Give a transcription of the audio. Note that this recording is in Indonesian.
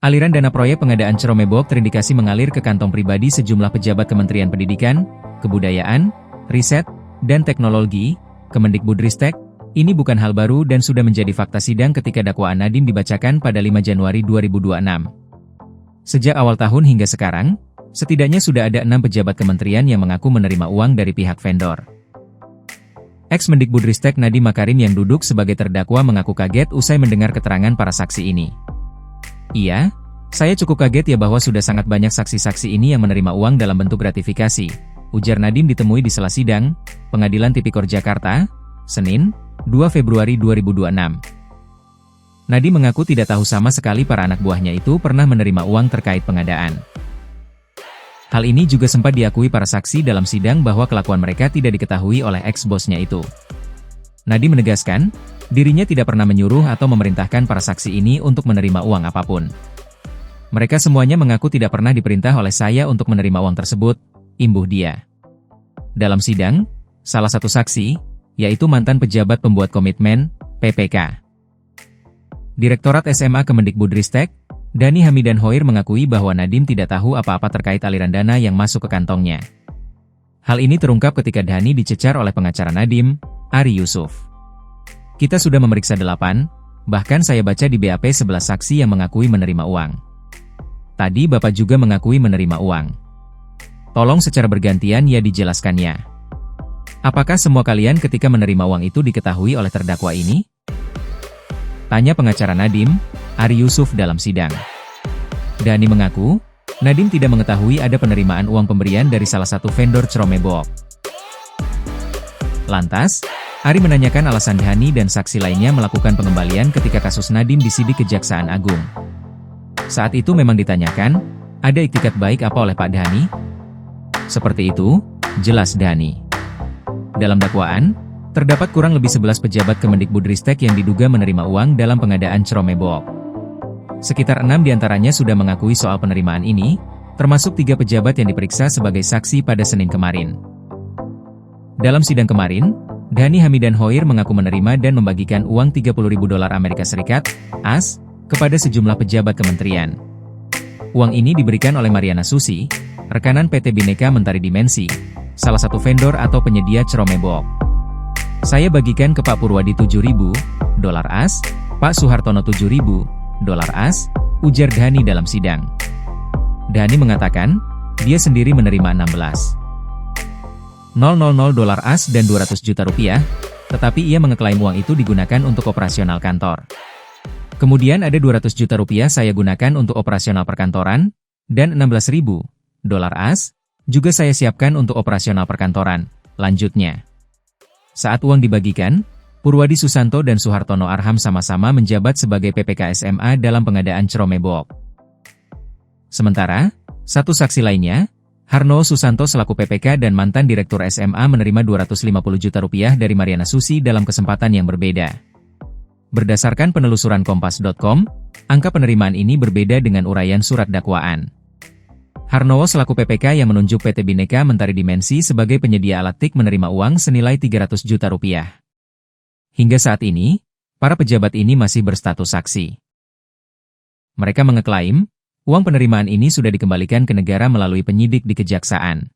Aliran dana proyek pengadaan Ceromebok terindikasi mengalir ke kantong pribadi sejumlah pejabat Kementerian Pendidikan, Kebudayaan, Riset, dan Teknologi, Kemendikbudristek. Ini bukan hal baru dan sudah menjadi fakta sidang ketika dakwaan Nadiem dibacakan pada 5 Januari 2026. Sejak awal tahun hingga sekarang, setidaknya sudah ada 6 pejabat kementerian yang mengaku menerima uang dari pihak vendor. Ex-Mendikbudristek Nadiem Makarim yang duduk sebagai terdakwa mengaku kaget usai mendengar keterangan para saksi ini. Iya, saya cukup kaget ya bahwa sudah sangat banyak saksi-saksi ini yang menerima uang dalam bentuk gratifikasi, ujar Nadiem ditemui di sela sidang, Pengadilan Tipikor Jakarta, Senin, 2 Februari 2026. Nadiem mengaku tidak tahu sama sekali para anak buahnya itu pernah menerima uang terkait pengadaan. Hal ini juga sempat diakui para saksi dalam sidang bahwa kelakuan mereka tidak diketahui oleh ex-bosnya itu. Nadiem menegaskan, dirinya tidak pernah menyuruh atau memerintahkan para saksi ini untuk menerima uang apapun. Mereka semuanya mengaku tidak pernah diperintah oleh saya untuk menerima uang tersebut, imbuh dia. Dalam sidang, salah satu saksi, yaitu mantan pejabat pembuat komitmen, PPK. Direktorat SMA Kemendikbudristek, Dhani Hamidan Hoir mengakui bahwa Nadiem tidak tahu apa-apa terkait aliran dana yang masuk ke kantongnya. Hal ini terungkap ketika Dhani dicecar oleh pengacara Nadiem, Ari Yusuf. Kita sudah memeriksa 8, bahkan saya baca di BAP 11 saksi yang mengakui menerima uang. Tadi Bapak juga mengakui menerima uang. Tolong secara bergantian ya dijelaskannya. Apakah semua kalian ketika menerima uang itu diketahui oleh terdakwa ini? Tanya pengacara Nadiem, Ari Yusuf dalam sidang. Dhani mengaku, Nadiem tidak mengetahui ada penerimaan uang pemberian dari salah satu vendor Ceromebok. Lantas, Ari menanyakan alasan Dhani dan saksi lainnya melakukan pengembalian ketika kasus Nadiem disidik Kejaksaan Agung. Saat itu memang ditanyakan, ada iktikat baik apa oleh Pak Dhani? Seperti itu, jelas Dhani. Dalam dakwaan, terdapat kurang lebih 11 pejabat Kemendikbudristek yang diduga menerima uang dalam pengadaan Ceromebok. Sekitar 6 diantaranya sudah mengakui soal penerimaan ini, termasuk 3 pejabat yang diperiksa sebagai saksi pada Senin kemarin. Dalam sidang kemarin, Dhani Hamidan Hoir mengaku menerima dan membagikan uang $30.000 Amerika Serikat, AS, kepada sejumlah pejabat kementerian. Uang ini diberikan oleh Mariana Susi, rekanan PT Bhinneka Mentari Dimensi, salah satu vendor atau penyedia Ceromebok. Saya bagikan ke Pak Purwadi $7.000 AS, Pak Suhartono $7.000 AS, ujar Dhani dalam sidang. Dhani mengatakan, dia sendiri menerima $16.000 AS dan Rp200 juta, tetapi ia mengeklaim uang itu digunakan untuk operasional kantor. Kemudian ada Rp200 juta saya gunakan untuk operasional perkantoran, dan $16.000 AS, juga saya siapkan untuk operasional perkantoran, lanjutnya. Saat uang dibagikan, Purwadi Susanto dan Suhartono Arham sama-sama menjabat sebagai PPK SMA dalam pengadaan Ceromebok. Sementara, satu saksi lainnya, Harno Susanto selaku PPK dan mantan Direktur SMA menerima Rp250 juta dari Mariana Susi dalam kesempatan yang berbeda. Berdasarkan penelusuran Kompas.com, angka penerimaan ini berbeda dengan uraian surat dakwaan. Harnowo selaku PPK yang menunjuk PT Bhinneka Mentari Dimensi sebagai penyedia alat TIK menerima uang senilai Rp300 juta. Hingga saat ini, para pejabat ini masih berstatus saksi. Mereka mengeklaim, uang penerimaan ini sudah dikembalikan ke negara melalui penyidik di Kejaksaan.